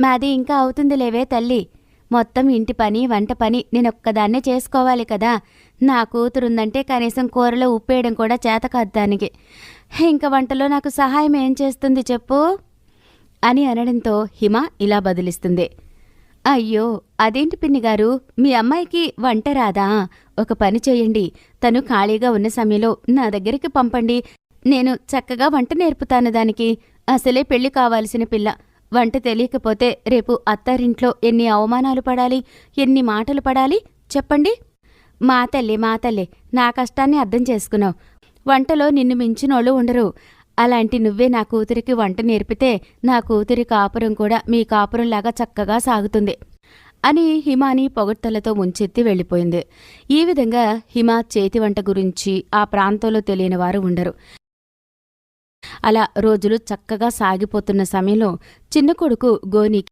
మాది ఇంకా అవుతుంది లేవే తల్లి. మొత్తం ఇంటి పని వంట పని నేనొక్కదాన్నే చేసుకోవాలి కదా. నా కూతురుందంటే కనీసం కూరలో ఉప్పేయడం కూడా చేతకాదు దానికి. ఇంక వంటలో నాకు సహాయం ఏం చేస్తుంది చెప్పు అని అనడంతో హిమ ఇలా బదులిస్తుంది. అయ్యో, అదేంటి పిన్నిగారు, మీ అమ్మాయికి వంట రాదా? ఒక పని చెయ్యండి, తను ఖాళీగా ఉన్న సమయంలో నా దగ్గరికి పంపండి. నేను చక్కగా వంట నేర్పుతాను దానికి. అసలే పెళ్లి కావాల్సిన పిల్ల. వంట తెలియకపోతే రేపు అత్తారింట్లో ఎన్ని అవమానాలు పడాలి, ఎన్ని మాటలు పడాలి చెప్పండి. మా తల్లే, నా కష్టాన్ని అర్థం చేసుకున్నావు. వంటలో నిన్ను మించినోళ్ళు ఉండరు. అలాంటి నువ్వే నా కూతురికి వంట నేర్పితే నా కూతురి కాపురం కూడా మీ కాపురంలాగా చక్కగా సాగుతుంది అని హిమాని పొగడ్తలతో ముంచెత్తి వెళ్ళిపోయింది. ఈ విధంగా హిమ చేతి వంట గురించి ఆ ప్రాంతంలో తెలియని వారు ఉండరు. అలా రోజులు చక్కగా సాగిపోతున్న సమయంలో చిన్న కొడుకు గోనికి